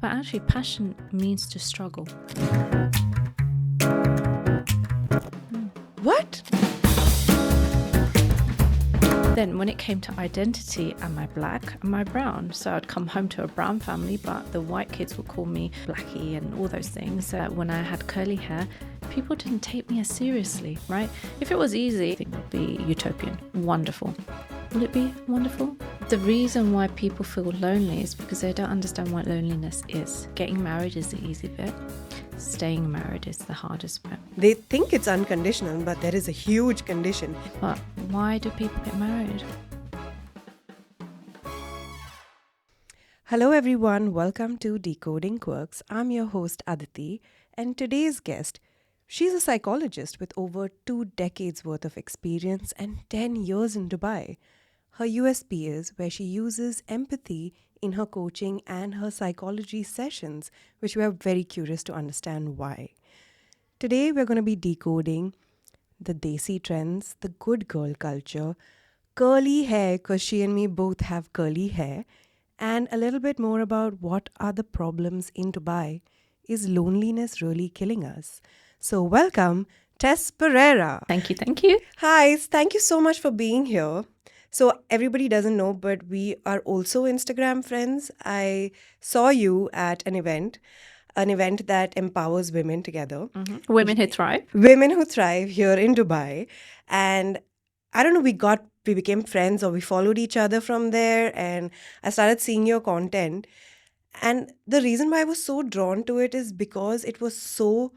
But actually, passion means to struggle. What? Then when it came to identity, am I black? Am I brown? So I'd come home to a brown family, but the white kids would call me Blackie and all those things. So when I had curly hair, people didn't take me as seriously, right? If it was easy, it would be utopian, wonderful. Will it be wonderful? The reason why people feel lonely is because they don't understand what loneliness is. Getting married is the easy bit. Staying married is the hardest bit. They think it's unconditional, but there is a huge condition. But why do people get married? Hello everyone, welcome to Decoding Quirks. I'm your host Aditi, and today's guest, she's a psychologist with over 2 decades worth of experience and 10 years in Dubai. Her USP is where she uses empathy in her coaching and her psychology sessions, which we are very curious to understand why. Today we're going to be decoding the Desi trends, the good girl culture, curly hair, because she and me both have curly hair, and a little bit more about what are the problems in Dubai. Is loneliness really killing us? So welcome, Tess Pereira. Thank you. Hi, thank you so much for being here. So everybody doesn't know, but we are also Instagram friends. I saw you at an event that empowers women together. Mm-hmm. Women who thrive. Women who thrive here in Dubai. And I don't know, we became friends, or we followed each other from there, and I started seeing your content. And the reason why I was so drawn to it is because it was so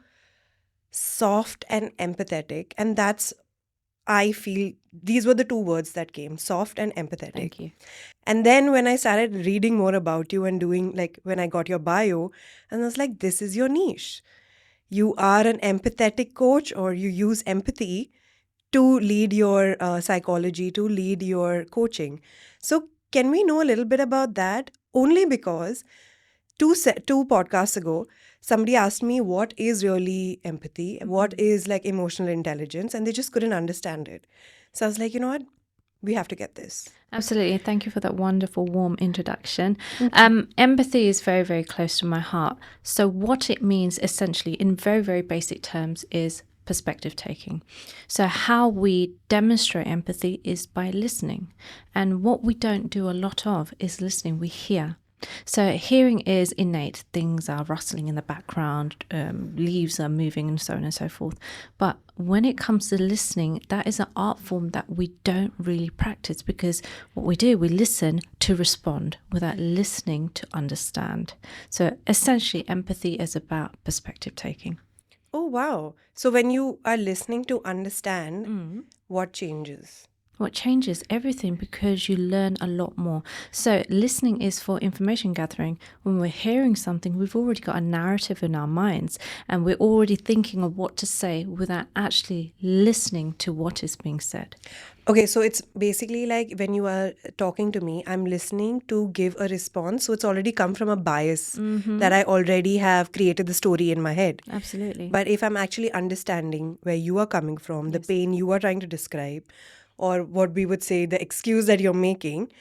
soft and empathetic. And that's, I feel, these were the 2 words that came, soft and empathetic. Thank you. And then when I started reading more about you and doing, like, when I got your bio, and I was like, this is your niche. You are an empathetic coach, or you use empathy to lead your psychology, to lead your coaching. So can we know a little bit about that? Only because two podcasts ago, somebody asked me what is really empathy, what is like emotional intelligence, and they just couldn't understand it. So I was like, you know what? We have to get this. Absolutely. Thank you for that wonderful, warm introduction. Empathy is very, very close to my heart. So what it means essentially in very, very basic terms is perspective taking. So how we demonstrate empathy is by listening. And what we don't do a lot of is listening. We hear. So hearing is innate. Things are rustling in the background, leaves are moving, and so on and so forth. But when it comes to listening, that is an art form that we don't really practice, because what we do, we listen to respond without listening to understand. So essentially, empathy is about perspective taking. Oh, wow. So when you are listening to understand, what changes? What changes everything, because you learn a lot more. So listening is for information gathering. When we're hearing something, we've already got a narrative in our minds, and we're already thinking of what to say without actually listening to what is being said. Okay, so it's basically like when you are talking to me, I'm listening to give a response. So it's already come from a bias that I already have created the story in my head. Absolutely. But if I'm actually understanding where you are coming from, the pain you are trying to describe, or what we would say, the excuse that you're making,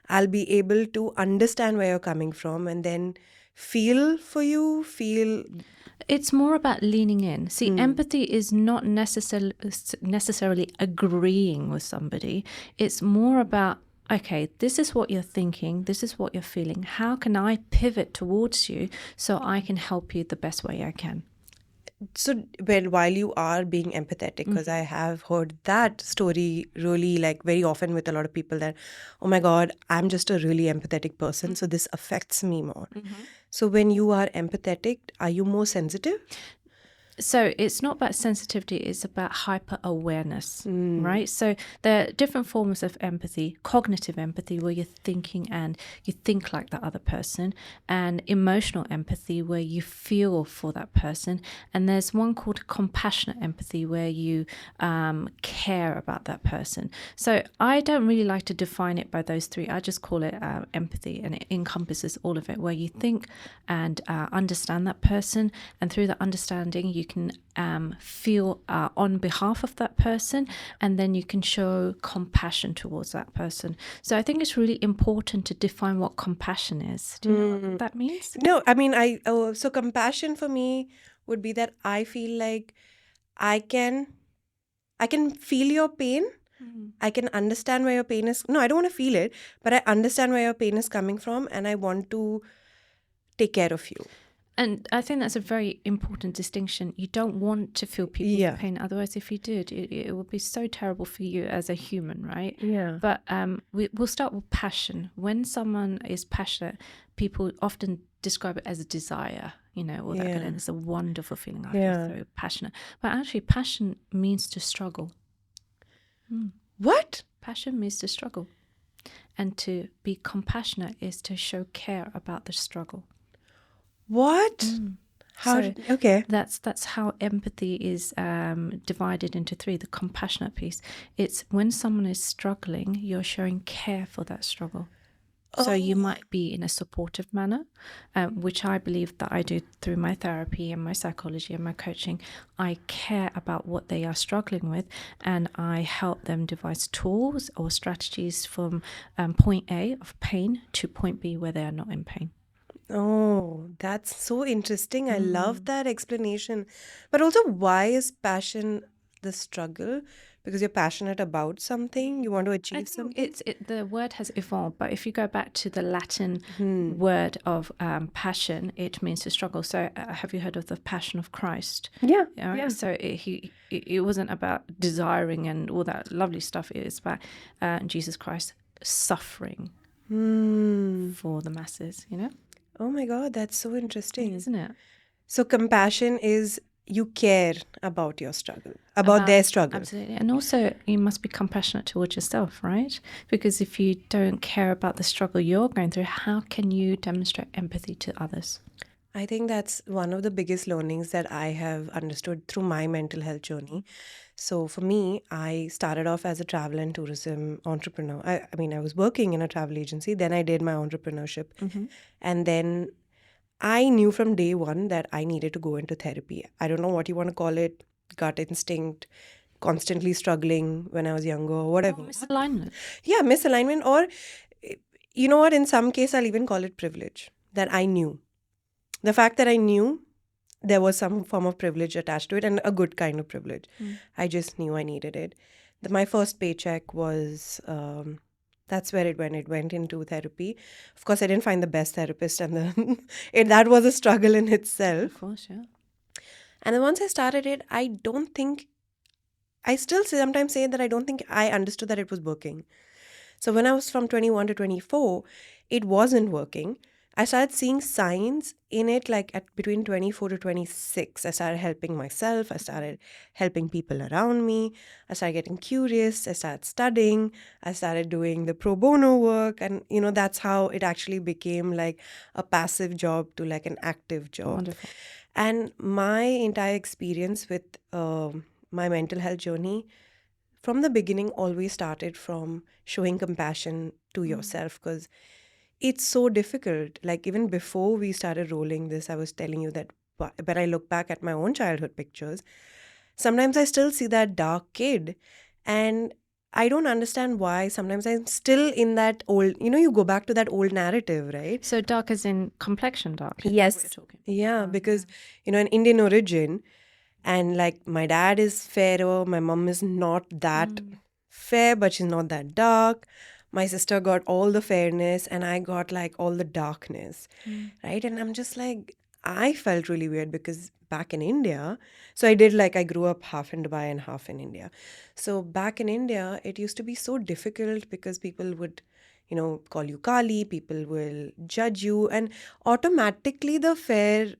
I'll be able to understand where you're coming from and then feel for you, It's more about leaning in. See, empathy is not necessarily agreeing with somebody. It's more about, okay, this is what you're thinking, this is what you're feeling. How can I pivot towards you so I can help you the best way I can? So while you are being empathetic, because I have heard that story really, like, very often with a lot of people, that, oh my God, I'm just a really empathetic person, so this affects me more. So when you are empathetic, are you more sensitive? So it's not about sensitivity, it's about hyper-awareness, right? So there are different forms of empathy: cognitive empathy, where you're thinking and you think like the other person, and emotional empathy, where you feel for that person. And there's one called compassionate empathy, where you care about that person. So I don't really like to define it by those 3. I just call it empathy, and it encompasses all of it, where you think and understand that person, and through that understanding, you can feel on behalf of that person, and then you can show compassion towards that person. So I think it's really important to define what compassion is. Do you know what that means? No, I mean, so compassion for me would be that I feel like I can feel your pain. I can understand where your pain is. No, I don't want to feel it, but I understand where your pain is coming from, and I want to take care of you. And I think that's a very important distinction. You don't want to feel people's pain. Otherwise, if you did, it would be so terrible for you as a human, right? Yeah. But we'll start with passion. When someone is passionate, people often describe it as a desire, you know, or that kind of, it's a wonderful feeling. I feel so passionate. But actually, passion means to struggle. What? Passion means to struggle. And to be compassionate is to show care about the struggle. What? How? So okay. That's how empathy is divided into three. The compassionate piece. It's when someone is struggling, you're showing care for that struggle. So you might be in a supportive manner, which I believe that I do through my therapy and my psychology and my coaching. I care about what they are struggling with, and I help them devise tools or strategies from point A of pain to point B where they are not in pain. Oh, that's so interesting. I love that explanation. But also, why is passion the struggle? Because you're passionate about something, you want to achieve something? The word has evolved, but if you go back to the Latin word of passion, it means to struggle. So have you heard of the Passion of Christ? Yeah. So it wasn't about desiring and all that lovely stuff. It is about Jesus Christ suffering for the masses, you know? Oh my God, that's so interesting. Isn't it? So compassion is you care about your struggle, about their struggle. Absolutely. And also you must be compassionate towards yourself, right? Because if you don't care about the struggle you're going through, how can you demonstrate empathy to others? I think that's one of the biggest learnings that I have understood through my mental health journey. So for me, I started off as a travel and tourism entrepreneur. I mean, I was working in a travel agency, then I did my entrepreneurship. And then I knew from day one that I needed to go into therapy. I don't know what you want to call it, gut instinct, constantly struggling when I was younger or whatever. Misalignment. Yeah, misalignment, or you know what, in some case, I'll even call it privilege, that I knew. The fact that I knew there was some form of privilege attached to it, and a good kind of privilege. I just knew I needed it. My first paycheck was, that's where it went. It went into therapy. Of course, I didn't find the best therapist, and that was a struggle in itself. Of course, yeah. And then once I started it, I still sometimes say that I don't think I understood that it was working. So when I was from 21 to 24, it wasn't working. I started seeing signs in it, like at between 24 to 26. I started helping myself. I started helping people around me. I started getting curious. I started studying. I started doing the pro bono work. And, you know, that's how it actually became like a passive job to like an active job. Wonderful. And my entire experience with my mental health journey from the beginning always started from showing compassion to yourself, because it's so difficult. Like even before we started rolling this, I was telling you that when I look back at my own childhood pictures, sometimes I still see that dark kid, and I don't understand why. Sometimes I'm still in that old, you know, you go back to that old narrative, right? So dark as in complexion dark? Yes. What you're talking. Yeah, because, you know, an Indian origin, and like my dad is fairer, my mom is not that fair, but she's not that dark. My sister got all the fairness and I got like all the darkness, right? And I'm just like, I felt really weird because back in India, so I grew up half in Dubai and half in India. So back in India, it used to be so difficult because people would, you know, call you Kali, people will judge you, and automatically the fair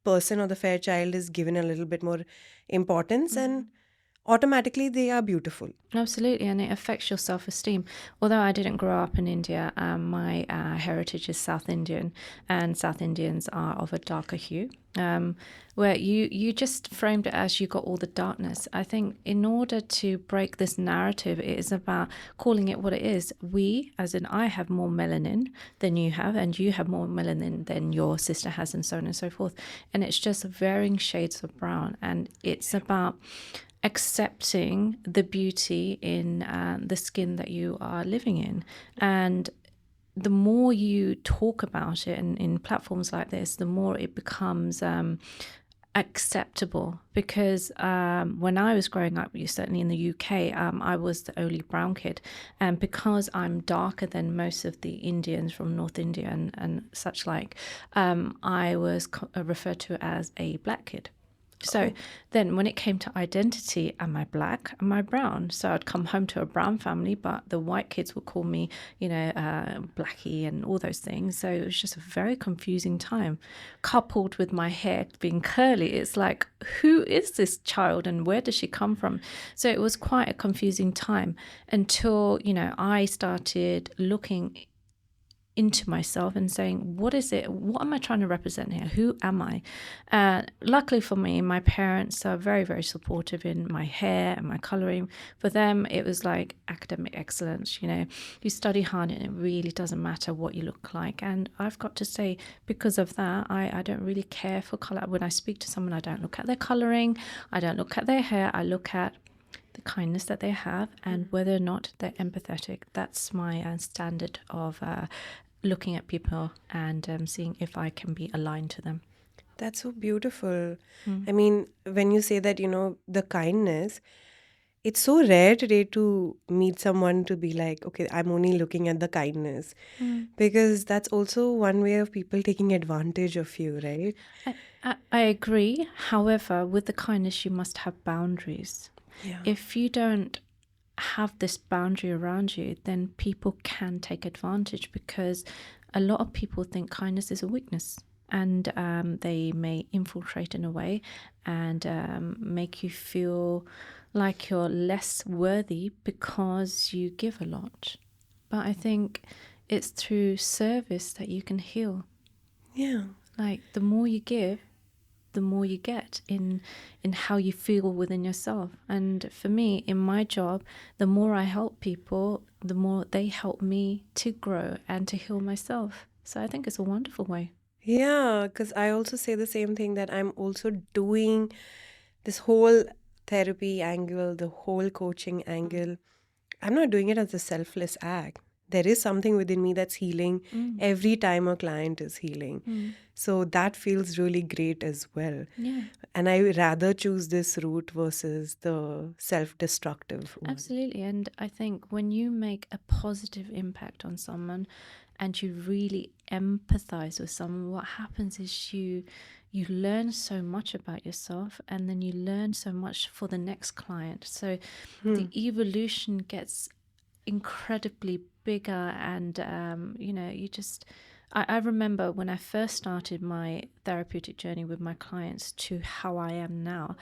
person or the fair child is given a little bit more importance. And automatically they are beautiful. Absolutely, and it affects your self-esteem. Although I didn't grow up in India, my heritage is South Indian, and South Indians are of a darker hue. Where you just framed it as you got all the darkness. I think in order to break this narrative, it is about calling it what it is. We, as in I, have more melanin than you have, and you have more melanin than your sister has, and so on and so forth. And it's just varying shades of brown, and it's about accepting the beauty in the skin that you are living in. And the more you talk about it in platforms like this, the more it becomes acceptable. Because when I was growing up, certainly in the UK, I was the only brown kid. And because I'm darker than most of the Indians from North India and such like, I was referred to as a black kid. So then when it came to identity, am I black? Am I brown? So I'd come home to a brown family, but the white kids would call me, blackie and all those things. So it was just a very confusing time. Coupled with my hair being curly, it's like, who is this child and where does she come from? So it was quite a confusing time until, I started looking into myself and saying, what is it? What am I trying to represent here? Who am I? Luckily for me, my parents are very, very supportive in my hair and my coloring. For them, it was like academic excellence. You study hard and it really doesn't matter what you look like. And I've got to say, because of that, I don't really care for color. When I speak to someone, I don't look at their coloring. I don't look at their hair. I look at the kindness that they have and whether or not they're empathetic. That's my standard of looking at people and seeing if I can be aligned to them. That's so beautiful. I mean, when you say that, the kindness, it's so rare today to meet someone to be like, okay, I'm only looking at the kindness. Because that's also one way of people taking advantage of you, right? I agree. However, with the kindness, you must have boundaries. Yeah. If you don't have this boundary around you, then people can take advantage, because a lot of people think kindness is a weakness, and they may infiltrate in a way and make you feel like you're less worthy because you give a lot. But I think it's through service that you can heal. Yeah. Like the more you give, the more you get in how you feel within yourself. And for me, in my job, the more I help people, the more they help me to grow and to heal myself. So I think it's a wonderful way. Yeah, because I also say the same thing, that I'm also doing this whole therapy angle, the whole coaching angle. I'm not doing it as a selfless act. There is something within me that's healing every time a client is healing. So that feels really great as well. Yeah. And I would rather choose this route versus the self-destructive one. Absolutely. And I think when you make a positive impact on someone and you really empathize with someone, what happens is you learn so much about yourself, and then you learn so much for the next client. So the evolution gets incredibly bigger, and you just I remember when I first started my therapeutic journey with my clients to how I am now,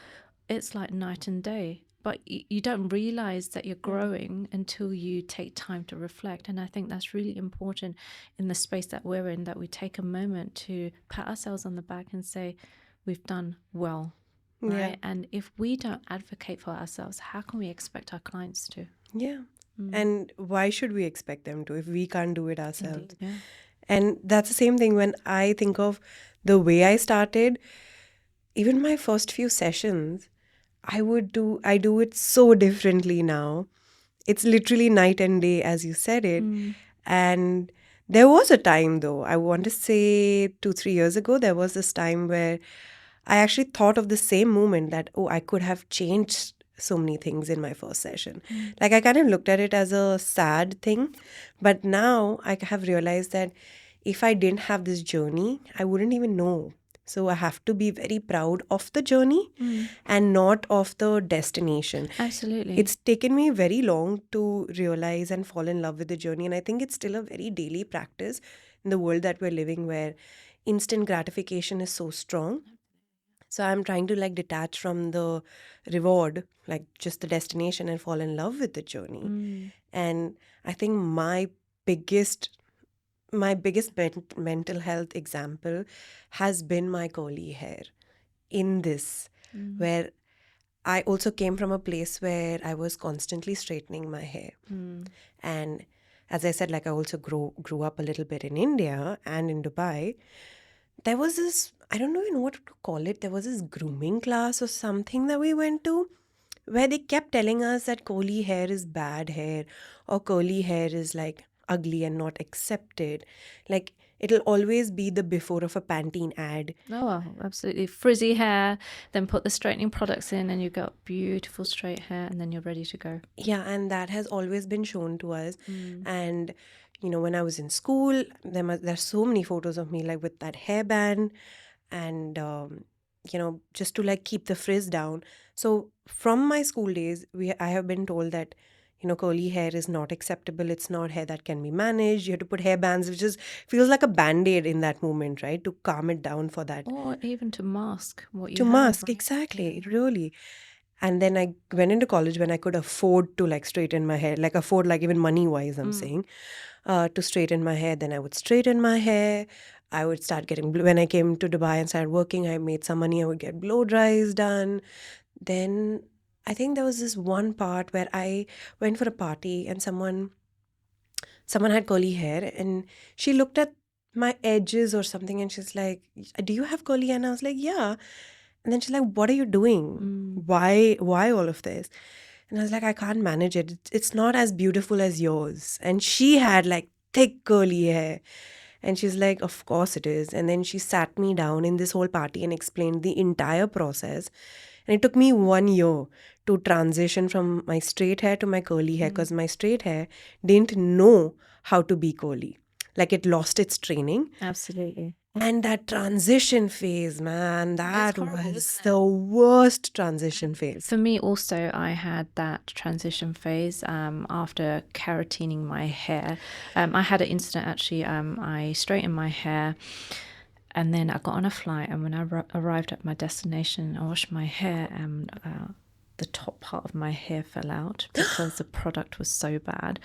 it's like night and day. But you don't realize that you're growing until you take time to reflect. And I think that's really important in the space that we're in, that we take a moment to pat ourselves on the back and say, we've done well, right? Yeah. And if we don't advocate for ourselves, how can we expect our clients to? Yeah. And why should we expect them to if we can't do it ourselves? Indeed, yeah. And that's the same thing when I think of the way I started. Even my first few sessions, I do it so differently now. It's literally night and day, as you said it. And there was a time, though, I want to say 2-3 years ago, there was this time where I actually thought of the same moment that, oh, I could have changed so many things in my first session. Like, I kind of looked at it as a sad thing. But now I have realized that if I didn't have this journey, I wouldn't even know. So I have to be very proud of the journey and not of the destination. Absolutely. It's taken me very long to realize and fall in love with the journey. And I think it's still a very daily practice in the world that we're living, where instant gratification is so strong. So I'm trying to like detach from the reward, like just the destination, and fall in love with the journey. And I think biggest mental health example has been my curly hair in this, where I also came from a place where I was constantly straightening my hair. And as I said, like I also grew up a little bit in India and in Dubai. There was this, I don't even know what to call it, there was this grooming class or something that we went to, where they kept telling us that curly hair is bad hair, or curly hair is like ugly and not accepted. Like it'll always be the before of a Pantene ad. Oh, well, absolutely. Frizzy hair, then put the straightening products in, and you've got beautiful straight hair, and then you're ready to go. Yeah, and that has always been shown to us. And you know, when I was in school, there's so many photos of me like with that hairband, and you know, just to like keep the frizz down. So from my school days, I have been told that, you know, curly hair is not acceptable. It's not hair that can be managed. You have to put hairbands, which just feels like a band-aid in that moment, right? To calm it down for that. Or even to mask what you To have. mask, exactly, really. And then I went into college when I could afford to like straighten my hair, like afford, like even money wise, I'm saying, to straighten my hair. Then I would straighten my hair. I would start getting, when I came to Dubai and started working, I made some money. I would get blow dries done. Then I think there was this one part where I went for a party and someone had curly hair, and she looked at my edges or something, and she's like, "Do you have curly hair?" And I was like, "Yeah." And then she's like, "What are you doing? Why all of this?" And I was like, "I can't manage it. It's not as beautiful as yours." And she had like thick curly hair. And she's like, "Of course it is." And then she sat me down in this whole party and explained the entire process. And it took me 1 year to transition from my straight hair to my curly hair, because my straight hair didn't know how to be curly. Like it lost its training. Absolutely. And that transition phase, man, that horrible, was isn't it? the worst transition phase. For me also, I had that transition phase after keratining my hair. I had an incident actually. I straightened my hair, and then I got on a flight, and when I arrived at my destination, I washed my hair, and the top part of my hair fell out because the product was so bad.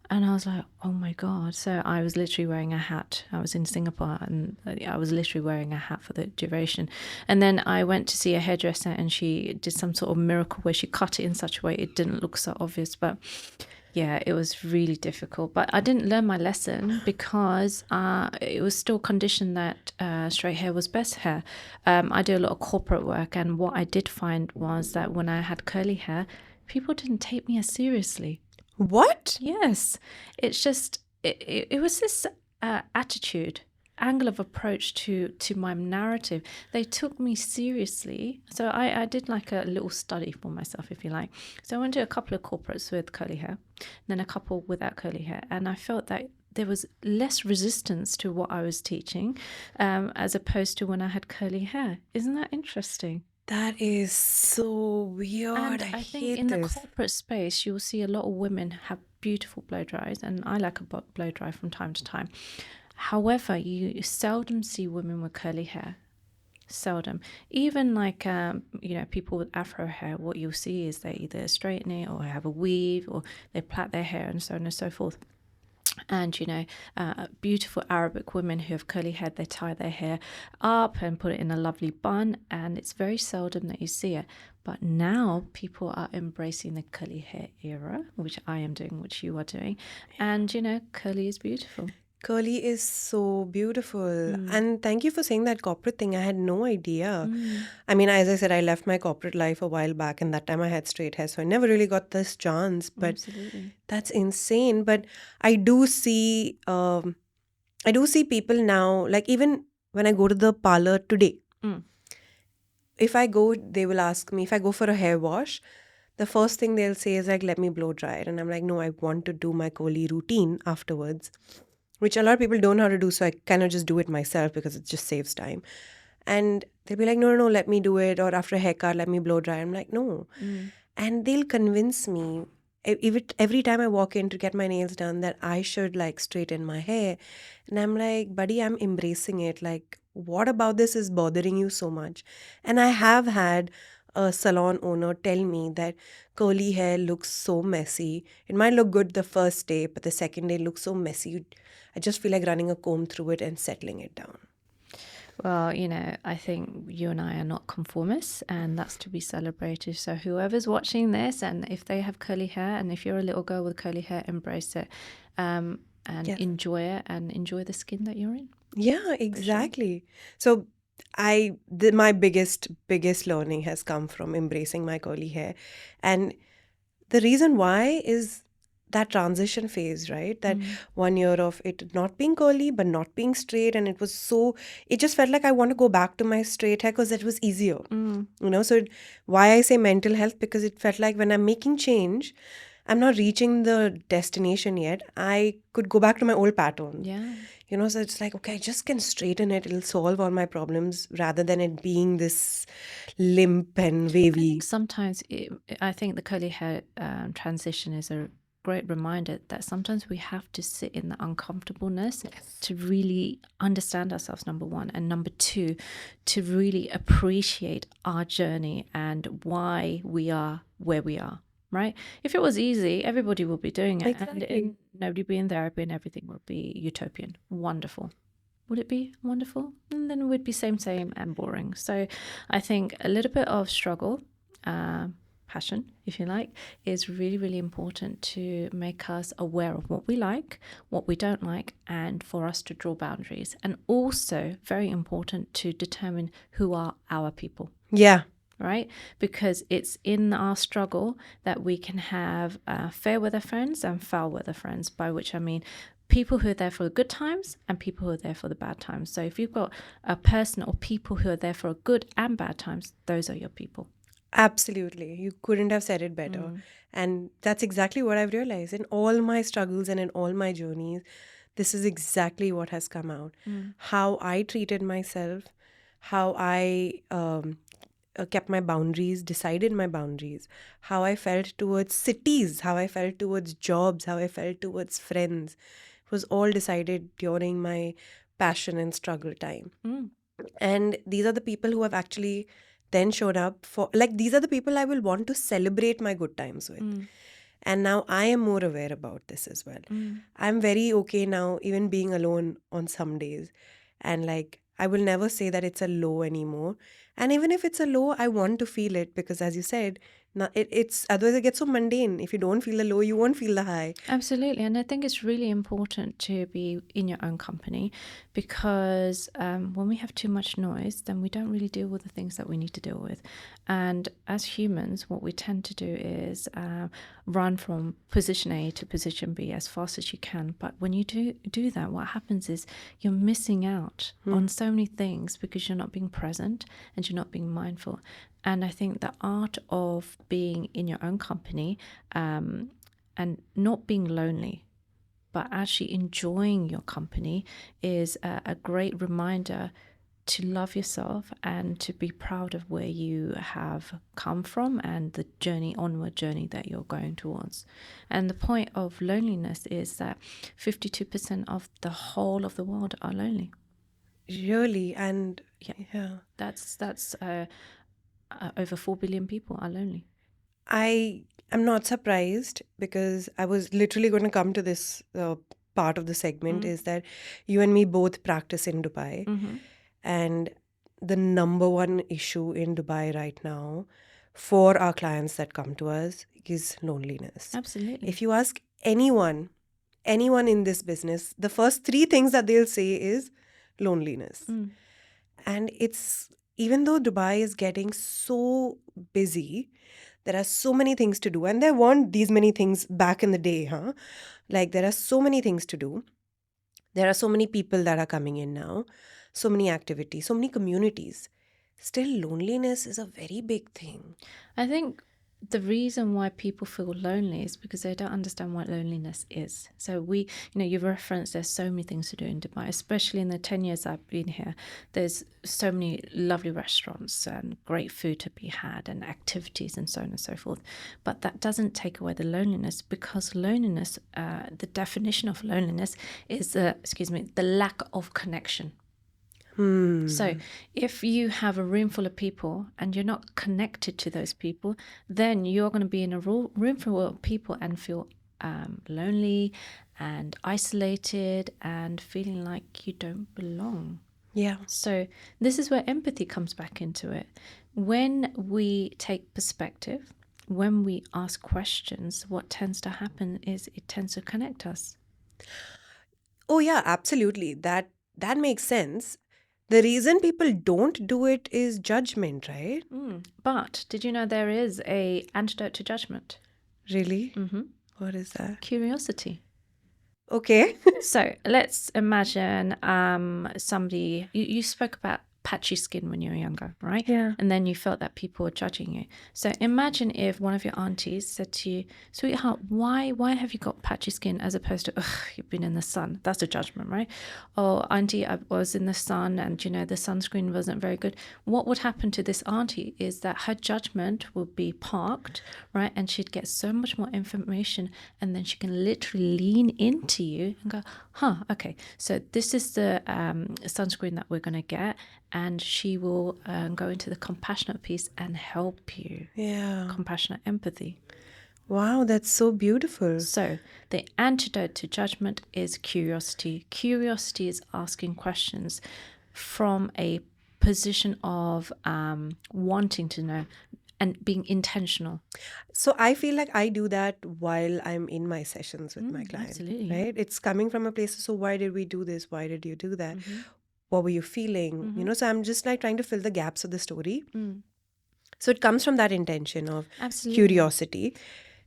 And I was like, oh my God. So I was literally wearing a hat. I was in Singapore, and I was literally wearing a hat for the duration. And then I went to see a hairdresser, and she did some sort of miracle where she cut it in such a way it didn't look so obvious. But yeah, it was really difficult. But I didn't learn my lesson because it was still conditioned that straight hair was best hair. I do a lot of corporate work, and what I did find was that when I had curly hair, people didn't take me as seriously. What? Yes, it's just it was this attitude, angle of approach to my narrative. They took me seriously, so I did like a little study for myself, if you like. So I went to a couple of corporates with curly hair, then a couple without curly hair, and I felt that there was less resistance to what I was teaching, as opposed to when I had curly hair. Isn't that interesting? That is so weird. And I I think hate in the this. corporate space, you'll see a lot of women have beautiful blow dries, and I like a blow dry from time to time. However, you seldom see women with curly hair. Seldom. Even like, people with afro hair, what you'll see is they either straighten it or have a weave or they plait their hair and so on and so forth. And beautiful Arabic women who have curly hair, they tie their hair up and put it in a lovely bun, and it's very seldom that you see it. But now people are embracing the curly hair era, which I am doing, which you are doing, and curly is beautiful. Curly is so beautiful. And thank you for saying that corporate thing. I had no idea. I mean, as I said, I left my corporate life a while back, and that time I had straight hair, so I never really got this chance. But Absolutely. that's insane. But I do see people now, like even when I go to the parlor today, if I go, they will ask me, if I go for a hair wash, the first thing they'll say is like, let me blow dry it. And I'm like, no, I want to do my curly routine afterwards, which a lot of people don't know how to do. So I kind of just do it myself because it just saves time. And they'll be like, no, let me do it. Or after a haircut, let me blow dry. I'm like, no. And they'll convince me every time I walk in to get my nails done, that I should like straighten my hair. And I'm like, buddy, I'm embracing it. Like, what about this is bothering you so much? And I have had a salon owner tell me that curly hair looks so messy. It might look good the first day, but the second day looks so messy. I just feel like running a comb through it and settling it down. Well, I think you and I are not conformists, and that's to be celebrated. So whoever's watching this, and if they have curly hair, and if you're a little girl with curly hair, embrace it, and Yes. enjoy it, and enjoy the skin that you're in. Yeah, exactly. So my biggest learning has come from embracing my curly hair. And the reason why is that transition phase, right? That 1 year of it not being curly but not being straight, and it just felt like I want to go back to my straight hair because it was easier. So why I say mental health, because it felt like when I'm making change, I'm not reaching the destination yet. I could go back to my old pattern. Yeah. So it's like, okay, I just can straighten it. It'll solve all my problems rather than it being this limp and wavy. Sometimes I think the curly hair transition is a great reminder that sometimes we have to sit in the uncomfortableness to really understand ourselves, number one, and number two, to really appreciate our journey and why we are where we are. Right? If it was easy, everybody would be doing it, Exactly. and nobody be in therapy, and everything would be utopian. Wonderful. Would it be wonderful? And then it would be same and boring. So I think a little bit of struggle, passion, if you like, is really, really important to make us aware of what we like, what we don't like, and for us to draw boundaries. And also very important to determine who are our people. Yeah. Right? Because it's in our struggle that we can have fair weather friends and foul weather friends, by which I mean people who are there for the good times and people who are there for the bad times. So if you've got a person or people who are there for good and bad times, those are your people. Absolutely. You couldn't have said it better. And that's exactly what I've realized. In all my struggles and in all my journeys, this is exactly what has come out. How I treated myself, how I kept my boundaries, decided my boundaries, how I felt towards cities, how I felt towards jobs, how I felt towards friends. It was all decided during my passion and struggle time. And these are the people who have actually then showed up for, like, these are the people I will want to celebrate my good times with. And now I am more aware about this as well. I'm very okay now, even being alone on some days. And like, I will never say that it's a low anymore. And even if it's a low, I want to feel it because, as you said, it's otherwise it gets so mundane. If you don't feel the low, you won't feel the high. Absolutely. And I think it's really important to be in your own company because when we have too much noise, then we don't really deal with the things that we need to deal with. And as humans, what we tend to do is run from position A to position B as fast as you can. But when you do that, what happens is you're missing out on so many things because you're not being present and you're not being mindful. And I think the art of being in your own company and not being lonely, but actually enjoying your company is a great reminder to love yourself and to be proud of where you have come from and the onward journey that you're going towards. And the point of loneliness is that 52% of the whole of the world are lonely. Really? And yeah. That's over 4 billion people are lonely. I am not surprised because I was literally going to come to this part of the segment is that you and me both practice in Dubai. And the number one issue in Dubai right now for our clients that come to us is loneliness. Absolutely. If you ask anyone in this business, the first three things that they'll say is loneliness. And it's, even though Dubai is getting so busy, there are so many things to do. And there weren't these many things back in the day, huh? Like, there are so many things to do. There are so many people that are coming in now, so many activities, so many communities. Still, loneliness is a very big thing. I think the reason why people feel lonely is because they don't understand what loneliness is. So you've referenced there's so many things to do in Dubai, especially in the 10 years I've been here. There's so many lovely restaurants and great food to be had and activities and so on and so forth. But that doesn't take away the loneliness, because loneliness, the definition of loneliness is, the lack of connection. So if you have a room full of people and you're not connected to those people, then you're going to be in a room full of people and feel lonely and isolated and feeling like you don't belong. Yeah. So this is where empathy comes back into it. When we take perspective, when we ask questions, what tends to happen is it tends to connect us. Oh yeah, absolutely. That makes sense. The reason people don't do it is judgment, right? But did you know there is an antidote to judgment? Really? What is that? Curiosity. Okay. So let's imagine somebody, you spoke about patchy skin when you were younger, right? Yeah. And then you felt that people were judging you. So imagine if one of your aunties said to you, sweetheart, why have you got patchy skin, as opposed to, ugh, you've been in the sun. That's a judgment, right? Or, auntie, I was in the sun and, the sunscreen wasn't very good. What would happen to this auntie is that her judgment would be parked, right? And she'd get so much more information, and then she can literally lean into you and go, okay, so this is the sunscreen that we're going to get. And she will go into the compassionate piece and help you. Yeah. Compassionate empathy. Wow, that's so beautiful. So the antidote to judgment is curiosity. Curiosity is asking questions from a position of wanting to know and being intentional. So I feel like I do that while I'm in my sessions with my client. Absolutely. Right? It's coming from a place of, so why did we do this? Why did you do that? What were you feeling? So I'm just like trying to fill the gaps of the story. So it comes from that intention of curiosity.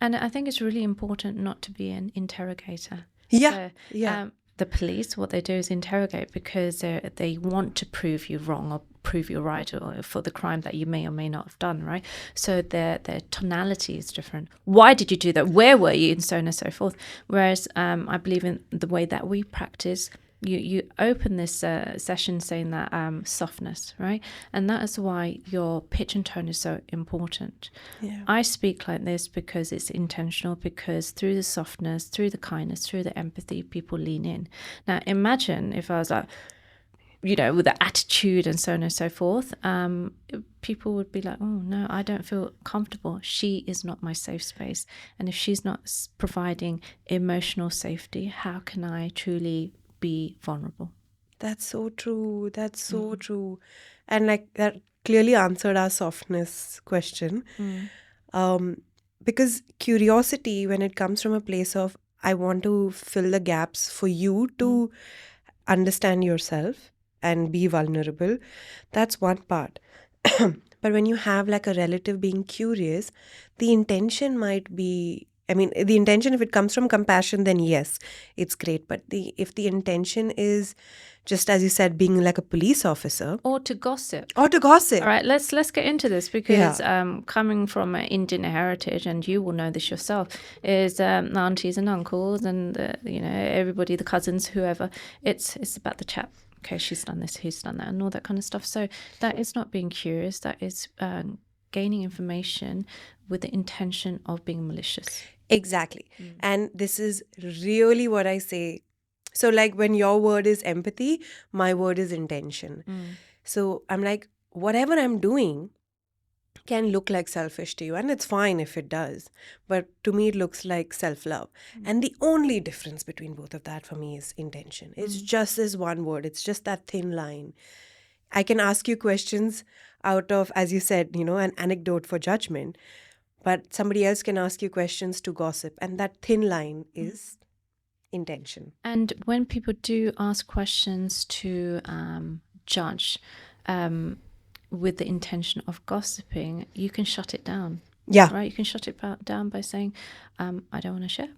And I think it's really important not to be an interrogator. Yeah. So, the police, what they do is interrogate because they want to prove you wrong or prove you right, or for the crime that you may or may not have done, right? So their tonality is different. Why did you do that? Where were you? And so on and so forth. Whereas I believe in the way that we practice, you open this session saying that softness, right? And that is why your pitch and tone is so important. Yeah. I speak like this because it's intentional, because through the softness, through the kindness, through the empathy, people lean in. Now imagine if I was like, with the attitude and so on and so forth, people would be like, oh no, I don't feel comfortable. She is not my safe space. And if she's not providing emotional safety, how can I truly be vulnerable? That's so true. That's so true. And like that clearly answered our softness question. Because curiosity, when it comes from a place of, I want to fill the gaps for you to understand yourself and be vulnerable, that's one part. But when you have like a relative being curious, the intention might be, the intention, if it comes from compassion, then yes, it's great. But if the intention is just, as you said, being like a police officer. Or to gossip. All right, let's get into this, because coming from an Indian heritage, and you will know this yourself, is aunties and uncles and, everybody, the cousins, whoever, it's about the chat. Okay, she's done this, he's done that, and all that kind of stuff. So that is not being curious. That is gaining information with the intention of being malicious. Exactly. And this is really what I say. So like when your word is empathy, my word is intention. So I'm like, whatever I'm doing can look like selfish to you, and it's fine if it does. But to me, it looks like self-love. And the only difference between both of that for me is intention. It's just this one word. It's just that thin line. I can ask you questions out of, as you said, an anecdote for judgment. But somebody else can ask you questions to gossip. And that thin line is intention. And when people do ask questions to judge with the intention of gossiping, you can shut it down. Yeah. Right? You can shut it down by saying, I don't want to share.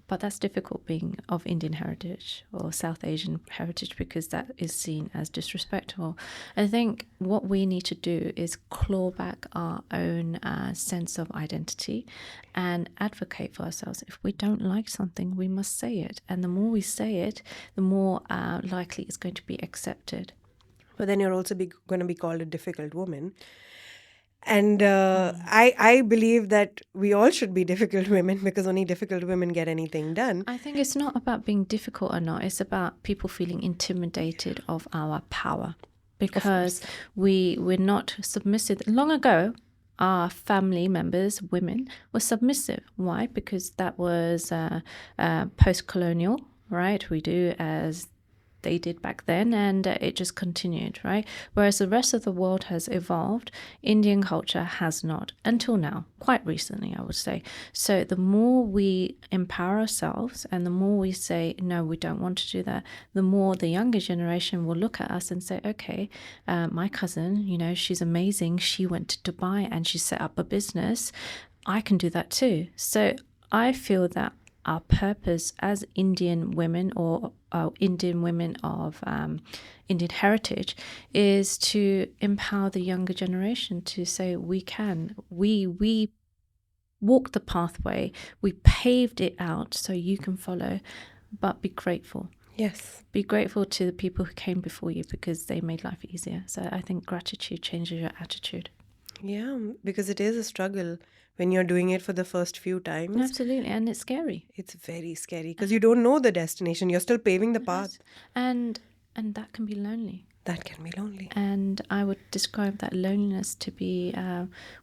But that's difficult being of Indian heritage or South Asian heritage, because that is seen as disrespectful. I think what we need to do is claw back our own sense of identity and advocate for ourselves. If we don't like something, we must say it. And the more we say it, the more likely it's going to be accepted. But then you're also going to be called a difficult woman. And I believe that we all should be difficult women, because only difficult women get anything done. I think it's not about being difficult or not. It's about people feeling intimidated of our power, because we're not submissive. Long ago, our family members, women, were submissive. Why? Because that was post-colonial, right? We do as they did back then, and it just continued, right? Whereas the rest of the world has evolved, Indian culture has not, until now, quite recently, I would say. So the more we empower ourselves and the more we say, no, we don't want to do that, the more the younger generation will look at us and say, okay, my cousin, you know, she's amazing. She went to Dubai and she set up a business. I can do that too. So I feel that our purpose as Indian women, or Indian women of Indian heritage, is to empower the younger generation to say we can. We walked the pathway, we paved it out so you can follow, but be grateful. Yes. Be grateful to the people who came before you, because they made life easier. So I think gratitude changes your attitude. Yeah, because it is a struggle when you're doing it for the first few times. Absolutely, and it's scary. It's very scary because you don't know the destination. You're still paving the path. And that can be lonely. That can be lonely. And I would describe that loneliness to be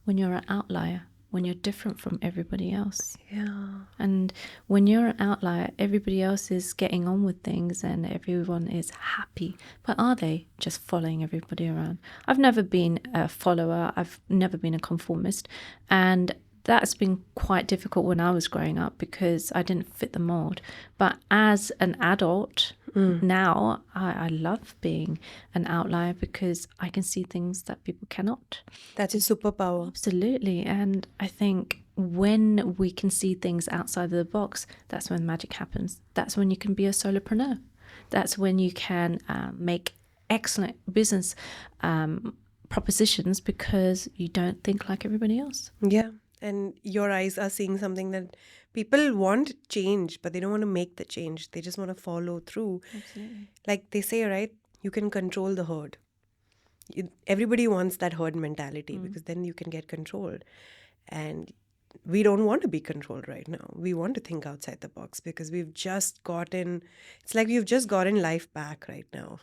when you're an outlier, when you're different from everybody else. Yeah. And when you're an outlier, everybody else is getting on with things and everyone is happy. But are they just following everybody around? I've never been a follower. I've never been a conformist. And that's been quite difficult when I was growing up, because I didn't fit the mold. But as an adult now, I love being an outlier, because I can see things that people cannot. That's a superpower. Absolutely. And I think when we can see things outside of the box, that's when magic happens. That's when you can be a solopreneur. That's when you can make excellent business propositions, because you don't think like everybody else. Yeah. And your eyes are seeing something that people want change, but they don't want to make the change. They just want to follow through. Absolutely. Like they say, right? You can control the herd. Everybody wants that herd mentality, because then you can get controlled. And we don't want to be controlled right now. We want to think outside the box, because we've just gotten life back right now.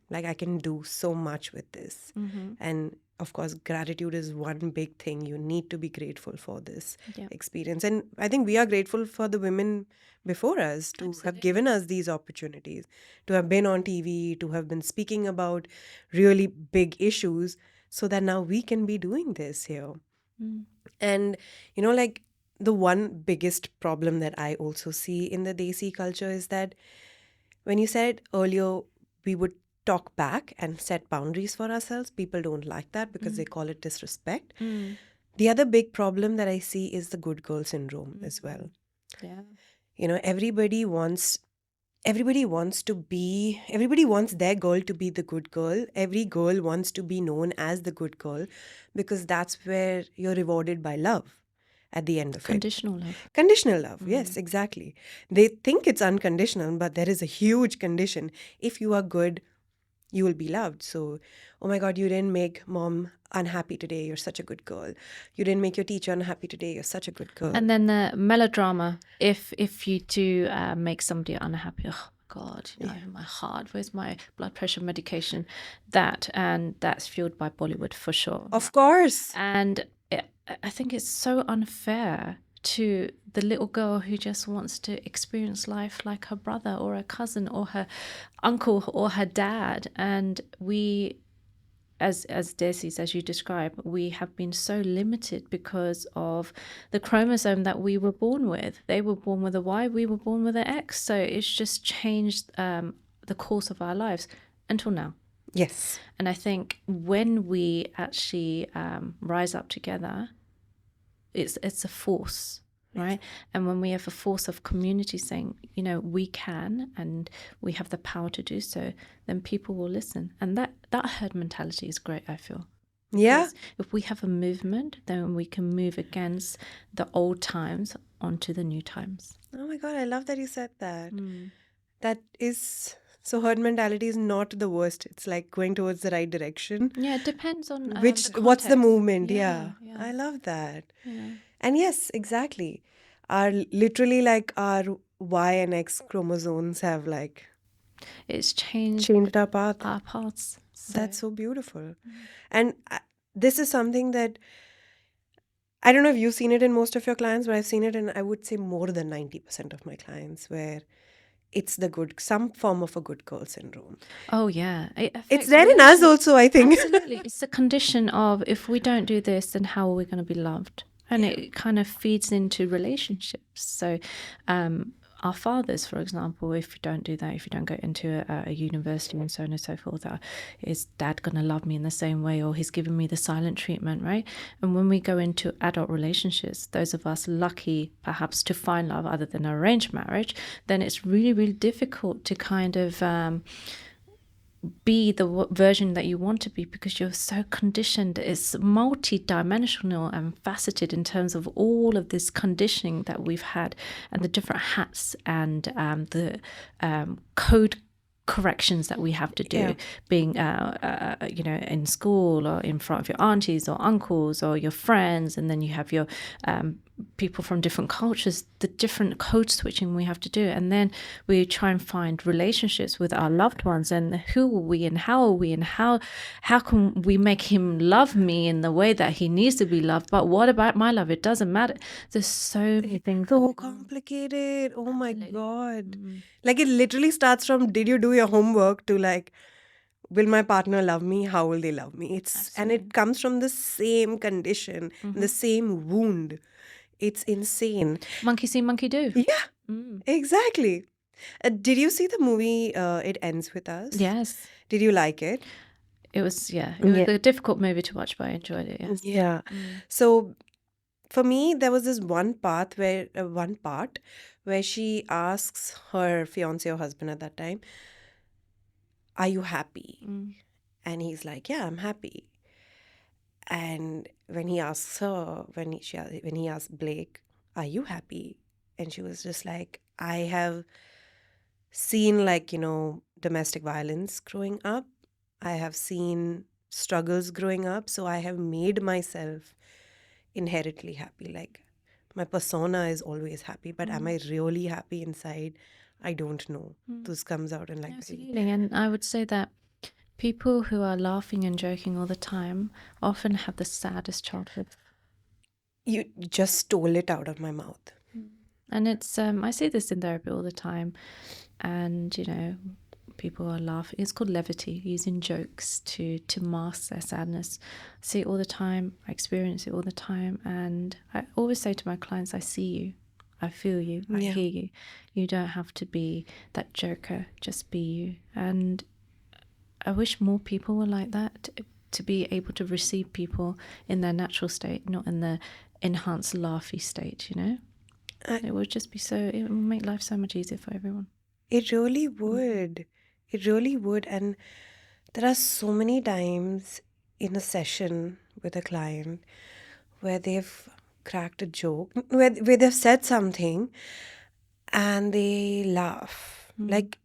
Like I can do so much with this. And of course, gratitude is one big thing. You need to be grateful for this experience. And I think we are grateful for the women before us to have given us these opportunities, to have been on TV, to have been speaking about really big issues, so that now we can be doing this here. And, you know, like the one biggest problem that I also see in the Desi culture is that when you said earlier, we would talk back and set boundaries for ourselves. People don't like that because they call it disrespect. The other big problem that I see is the good girl syndrome as well. Yeah. You know, everybody wants their girl to be the good girl. Every girl wants to be known as the good girl, because that's where you're rewarded by love at the end of Conditional love. Conditional love, yes, exactly. They think it's unconditional, but there is a huge condition. If you are good, you will be loved. So, oh my God, you didn't make mom unhappy today, you're such a good girl. You didn't make your teacher unhappy today, you're such a good girl. And then the melodrama, if you do make somebody unhappy, oh God, you know, my heart, where's my blood pressure medication? That's fueled by Bollywood for sure. Of course. And I think it's so unfair to the little girl who just wants to experience life like her brother or her cousin or her uncle or her dad. And we, as Desis, as you describe, we have been so limited because of the chromosome that we were born with. They were born with a Y, we were born with an X. So it's just changed the course of our lives until now. Yes. And I think when we actually rise up together, it's a force. right? And when we have a force of community saying, you know, we can and we have the power to do so, then people will listen. And that herd mentality is great, I feel. Yeah. Because if we have a movement, then we can move against the old times onto the new times. Oh my God, I love that you said that. That is, so herd mentality is not the worst. It's like going towards the right direction. Yeah, it depends on What's the context. movement? Yeah. I love that. And yes, exactly. Literally like our Y and X chromosomes have like it's changed our path. Our paths. So. That's so beautiful. And this is something that I don't know if you've seen it in most of your clients, but I've seen it in, I would say, more than 90% of my clients, where it's some form of a good girl syndrome. Oh, yeah. It's there in us also, I think. Absolutely. It's the condition of, if we don't do this, then how are we going to be loved? And it kind of feeds into relationships. So our fathers, for example, if you don't do that, if you don't go into a university and so on and so forth, is dad going to love me in the same way, or he's giving me the silent treatment, right? And when we go into adult relationships, those of us lucky perhaps to find love other than arranged marriage, then it's really, really difficult to kind of be the version that you want to be, because you're so conditioned. It's multi-dimensional and faceted in terms of all of this conditioning that we've had, and the different hats and the code corrections that we have to do, being you know, in school or in front of your aunties or uncles or your friends, and then you have your people from different cultures, the different code switching we have to do. And then we try and find relationships with our loved ones, and who are we and how are we, and how can we make him love me in the way that he needs to be loved, but what about my love? It doesn't matter. There's so many things. So complicated. Oh my God. Like, it literally starts from, did you do your homework, to like, will my partner love me? How will they love me? And it comes from the same condition, the same wound. It's insane. Monkey see, monkey do. Yeah, exactly. Did you see the movie It Ends With Us? Yes. Did you like it? It was, it was a difficult movie to watch, but I enjoyed it, yes. Yeah. So for me, there was this one part where she asks her fiance or husband at that time, are you happy? And he's like, yeah, I'm happy. And when he asks her, when he asked Blake, are you happy? And she was just like, I have seen, like, you know, domestic violence growing up. I have seen struggles growing up. So I have made myself inherently happy. Like, my persona is always happy, but am I really happy inside? I don't know. This comes out in like... Absolutely. And I would say that people who are laughing and joking all the time often have the saddest childhood. You just stole it out of my mouth. And it's I see this in therapy all the time, and you know, people are laughing. It's called levity, using jokes to mask their sadness. I see it all the time. I experience it all the time, and I always say to my clients, I see you, I feel you, I hear you. You don't have to be that joker, just be you. And I wish more people were like that, to be able to receive people in their natural state, not in the enhanced laughy state, you know? It would just be it would make life so much easier for everyone. It really would. It really would. And there are so many times in a session with a client where they've cracked a joke, where they've said something and they laugh. Like,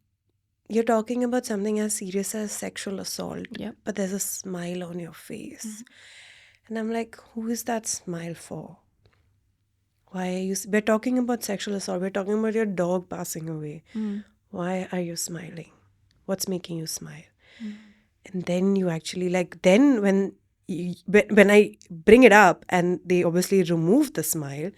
you're talking about something as serious as sexual assault, but there's a smile on your face. And I'm like, who is that smile for? Why are you... We're talking about sexual assault. We're talking about your dog passing away. Why are you smiling? What's making you smile? And then you actually, like, then when I bring it up and they obviously remove the smile,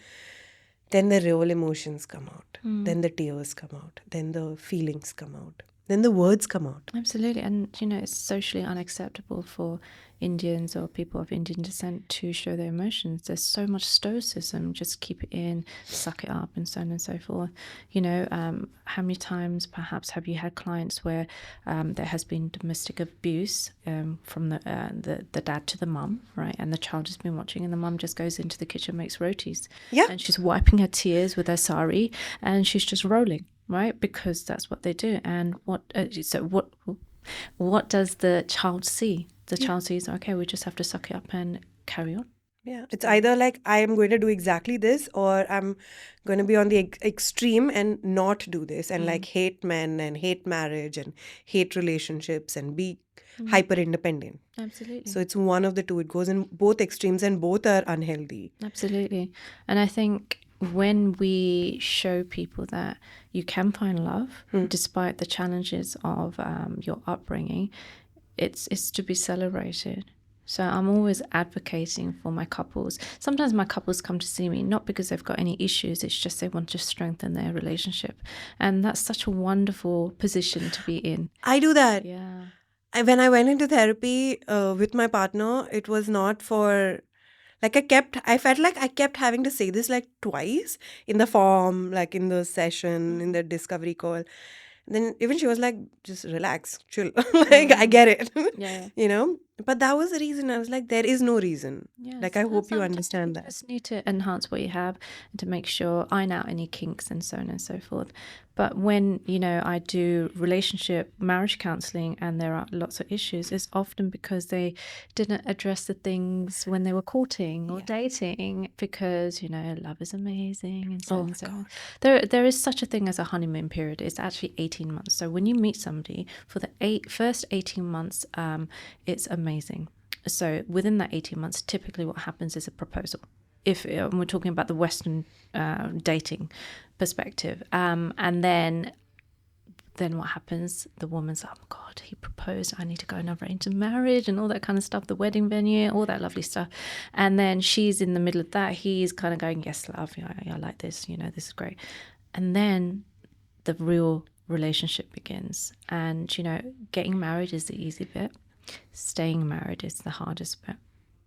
then the real emotions come out. Then the tears come out. Then the feelings come out. Then the words come out. Absolutely. And, you know, it's socially unacceptable for Indians or people of Indian descent to show their emotions. There's so much stoicism, just keep it in, suck it up, and so on and so forth. How many times perhaps have you had clients where there has been domestic abuse from the dad to the mum, right? And the child has been watching, and the mum just goes into the kitchen, makes rotis, and she's wiping her tears with her sari, and she's just rolling, right? Because that's what they do. And what does the child see? The child sees, okay, we just have to suck it up and carry on. Yeah, it's either like I am going to do exactly this, or I'm going to be on the extreme and not do this and like hate men and hate marriage and hate relationships and be hyper independent. Absolutely. So it's one of the two. It goes in both extremes and both are unhealthy. Absolutely. And I think when we show people that you can find love despite the challenges of your upbringing, it's to be celebrated. So I'm always advocating for my couples. Sometimes my couples come to see me not because they've got any issues, it's just they want to strengthen their relationship. And that's such a wonderful position to be in. I do that. Yeah. When I went into therapy with my partner, it was not for... Like I felt like I kept having to say this like twice in the form, like in the session, in the discovery call. Then even she was like, just relax, chill. Like, I get it. Yeah. But that was the reason. I was like, there is no reason. Yes, like, I hope you understand that. You just need to enhance what you have and to make sure, iron out any kinks and so on and so forth. But when, I do marriage counselling and there are lots of issues, it's often because they didn't address the things when they were courting or dating because, love is amazing and so on and so on. There is such a thing as a honeymoon period. It's actually 18 months. So when you meet somebody for the first 18 months, it's amazing. So within that 18 months, typically what happens is a proposal. If we're talking about the Western dating perspective, and then what happens? The woman's, oh my God, he proposed. I need to go and arrange a marriage and all that kind of stuff, the wedding venue, all that lovely stuff. And then she's in the middle of that. He's kind of going, yes, love, I like this. This is great. And then the real relationship begins. And getting married is the easy bit. Staying married is the hardest bit,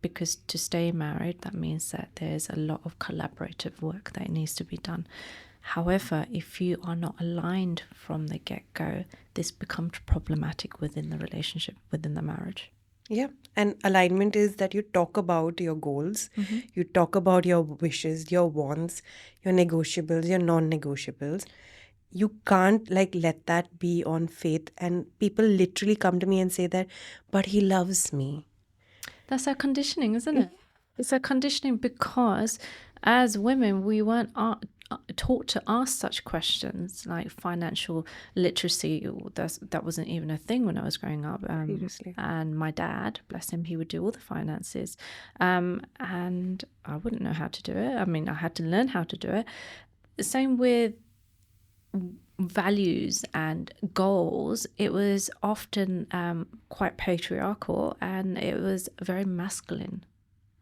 because to stay married, that means that there's a lot of collaborative work that needs to be done. However, if you are not aligned from the get-go, this becomes problematic within the relationship, within the marriage. Yeah. And alignment is that you talk about your goals, you talk about your wishes, your wants, your negotiables, your non-negotiables. You can't let that be on faith. And people literally come to me and say that, but he loves me. That's our conditioning, isn't it? It's our conditioning because as women, we weren't taught to ask such questions, like financial literacy. That wasn't even a thing when I was growing up. And my dad, bless him, he would do all the finances. And I wouldn't know how to do it. I mean, I had to learn how to do it. The same with values and goals. It was often quite patriarchal, and it was very masculine.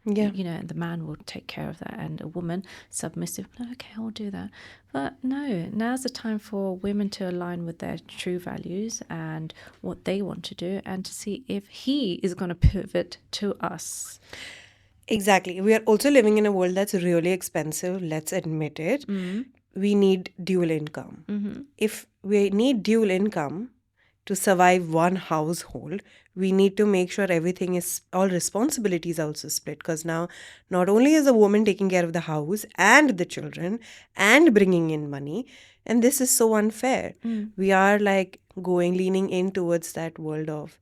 Yeah. The man will take care of that, and a woman submissive, okay, I'll do that. But no, now's the time for women to align with their true values and what they want to do, and to see if he is going to pivot to us. Exactly. We are also living in a world that's really expensive, let's admit it. We need dual income. If we need dual income to survive one household, we need to make sure all responsibilities are also split. Because now, not only is a woman taking care of the house and the children and bringing in money, and this is so unfair. We are leaning in towards that world of,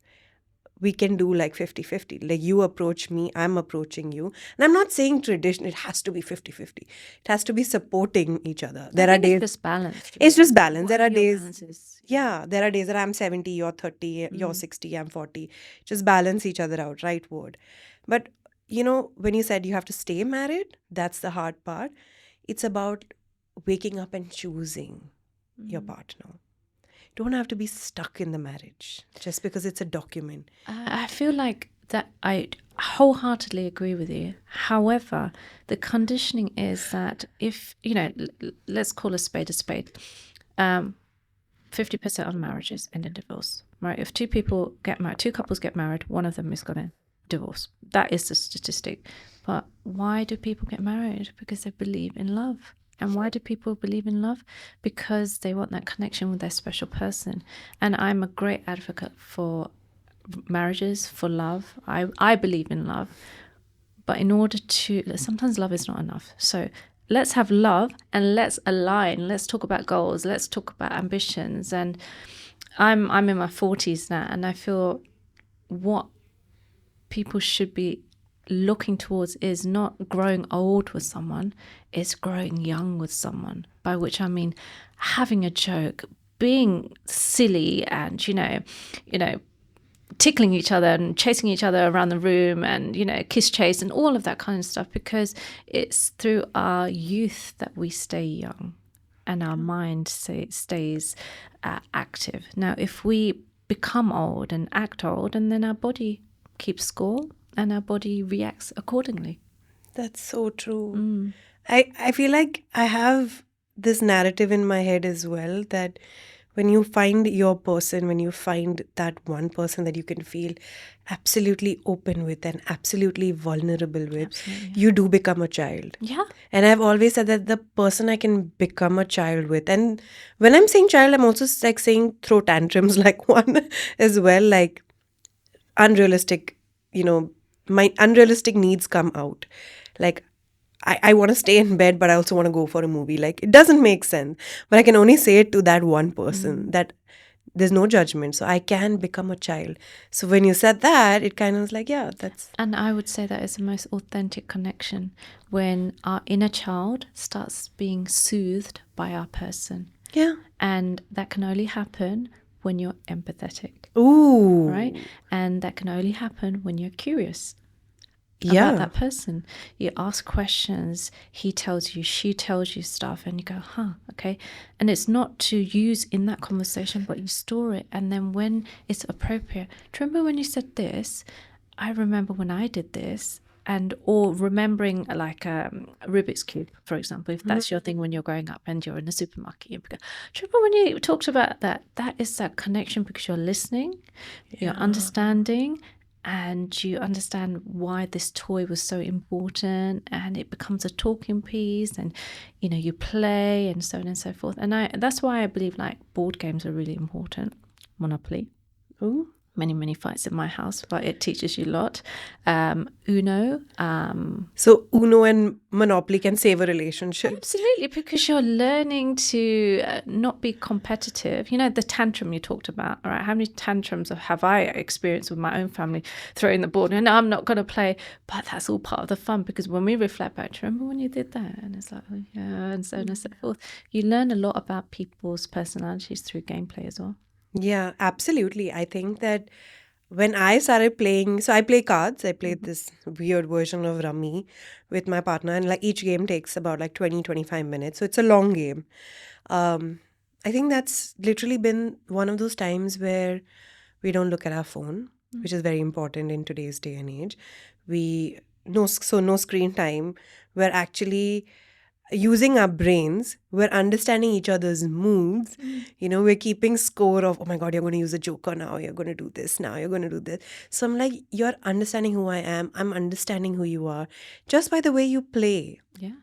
we can do 50-50. Like, you approach me, I'm approaching you. And I'm not saying tradition, it has to be 50-50. It has to be supporting each other. There are days... It's just balance. It's just balance. There are days... Yeah, there are days that I'm 70, you're 30, you're 60, I'm 40. Just balance each other out, right word. But, when you said you have to stay married, that's the hard part. It's about waking up and choosing your partner. Don't have to be stuck in the marriage just because it's a document. I feel like that I wholeheartedly agree with you. However, the conditioning is that if, let's call a spade, 50% of marriages end in divorce, right? If two couples get married, one of them is going to divorce. That is the statistic. But why do people get married? Because they believe in love. And why do people believe in love? Because they want that connection with their special person. And I'm a great advocate for marriages, for love. I believe in love. But in order to, sometimes love is not enough. So let's have love and let's align. Let's talk about goals. Let's talk about ambitions. And I'm in my 40s now, and I feel what people should be looking towards is not growing old with someone, it's growing young with someone, by which I mean having a joke, being silly, and you know tickling each other and chasing each other around the room, and kiss chase and all of that kind of stuff, because it's through our youth that we stay young and our mind stays active. Now if we become old and act old, and then our body keeps score and our body reacts accordingly. That's so true. I feel like I have this narrative in my head as well, that when you find your person, when you find that one person that you can feel absolutely open with and absolutely vulnerable with, you do become a child. Yeah. And I've always said that the person I can become a child with, and when I'm saying child, I'm also like saying throw tantrums like one as well, like unrealistic, my unrealistic needs come out. Like, I want to stay in bed, but I also want to go for a movie. Like, it doesn't make sense. But I can only say it to that one person, that there's no judgment. So I can become a child. So when you said that, it kind of was like, yeah, that's... And I would say that is the most authentic connection, when our inner child starts being soothed by our person. Yeah. And that can only happen when you're empathetic. Ooh. Right? And that can only happen when you're curious about that person. You ask questions, he tells you, she tells you stuff, and you go, okay. And it's not to use in that conversation, but you store it. And then when it's appropriate, do you remember when you said this? I remember when I did this. And or remembering like Rubik's Cube, for example, if that's your thing when you're growing up and you're in the supermarket, you go, do you remember when you talked about that? That is that connection, because you're listening, you're understanding, and you understand why this toy was so important, and it becomes a talking piece, and you play, and so on and so forth. And that's why I believe like board games are really important. Monopoly. Ooh. Many fights in my house, but it teaches you a lot. Uno. So Uno and Monopoly can save a relationship. Absolutely, because you're learning to not be competitive. The tantrum you talked about, all right? How many tantrums have I experienced with my own family, throwing the board, and I'm not going to play, but that's all part of the fun, because when we reflect back, do you remember when you did that? And it's like, oh, yeah, and so on and so forth. You learn a lot about people's personalities through gameplay as well. Yeah, absolutely. I think that when I started playing, so I play cards. I played this weird version of Rummy with my partner, and like each game takes about like 20-25 minutes. So it's a long game. I think that's literally been one of those times where we don't look at our phone, which is very important in today's day and age. No screen time. We're actually using our brains, we're understanding each other's moods. We're keeping score of, oh my God, you're going to use a joker now, you're going to do this now, you're going to do this. So I'm like, you're understanding who I am, I'm understanding who you are, just by the way you play. Yeah.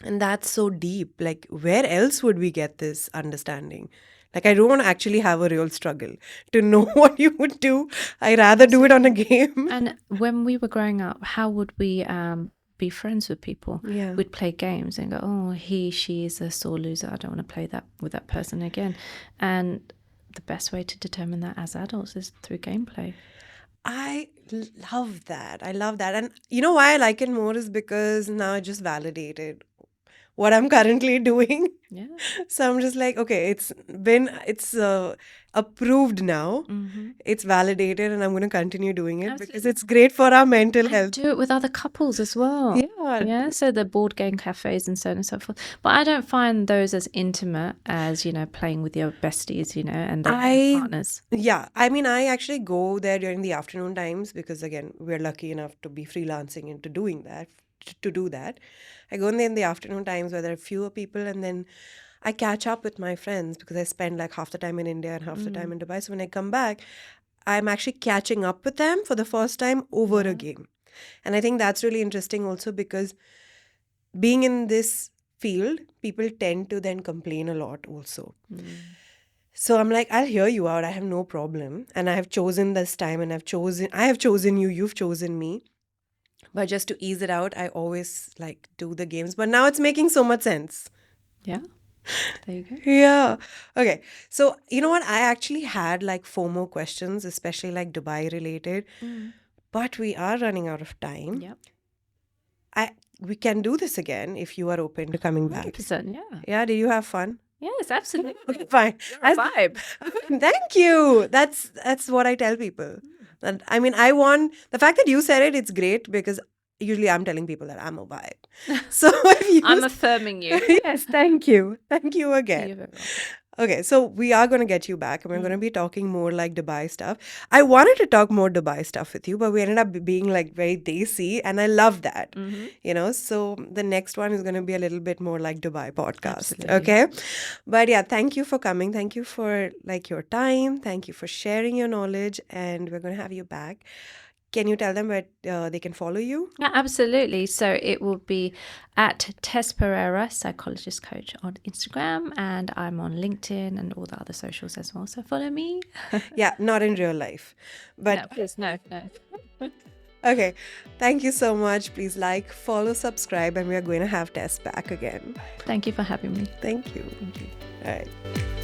And that's so deep. Like, where else would we get this understanding? Like, I don't want to actually have a real struggle to know what you would do. I rather do it on a game. And when we were growing up, how would we be friends with people? Yeah. We'd play games and go, oh, she is a sore loser, I don't want to play that with that person again. And the best way to determine that as adults is through gameplay. I love that. And you know why I like it more is because now I just validated what I'm currently doing. Yeah. So I'm just like, okay, it's approved now. It's validated, and I'm going to continue doing it. Absolutely. Because it's great for our mental health. Do it with other couples as well. Yeah. So the board game cafes and so on and so forth. But I don't find those as intimate as, playing with your besties, and their partners. Yeah. I mean, I actually go there during the afternoon times because, again, we're lucky enough to be freelancing into doing that. To do that, I go in there in the afternoon times where there are fewer people, and then I catch up with my friends because I spend like half the time in India and half the time in Dubai. So when I come back, I'm actually catching up with them for the first time over a game. And I think that's really interesting also because being in this field, people tend to then complain a lot also. So I'm like, I'll hear you out. I have no problem. And I have chosen this time and I have chosen you, you've chosen me. But just to ease it out, I always like do the games. But now it's making so much sense. Yeah. There you go. Yeah. Okay. So, you know what? I actually had like 4 more questions, especially like Dubai related. But we are running out of time. Yep. We can do this again if you are open to coming back. 100%, yeah. Yeah. Did you have fun? Yes, absolutely. Okay, fine. You're a vibe. Thank you. That's what I tell people. And I mean, I want the fact that you said it. It's great because usually I'm telling people that I'm a vibe. So if you, I'm affirming you. yes, thank you again. You're very welcome. Okay, so we are going to get you back and we're going to be talking more like Dubai stuff. I wanted to talk more Dubai stuff with you, but we ended up being like very desi and I love that, you know. So the next one is going to be a little bit more like Dubai podcast. Absolutely. Okay. But yeah, thank you for coming. Thank you for like your time. Thank you for sharing your knowledge and we're going to have you back. Can you tell them where they can follow you? Yeah, absolutely. So it will be at Tess Pereira, psychologist coach on Instagram, and I'm on LinkedIn and all the other socials as well. So follow me. Yeah, not in real life. But No, please, no. okay, thank you so much. Please like, follow, subscribe, and we are going to have Tess back again. Thank you for having me. Thank you. Thank you. All right.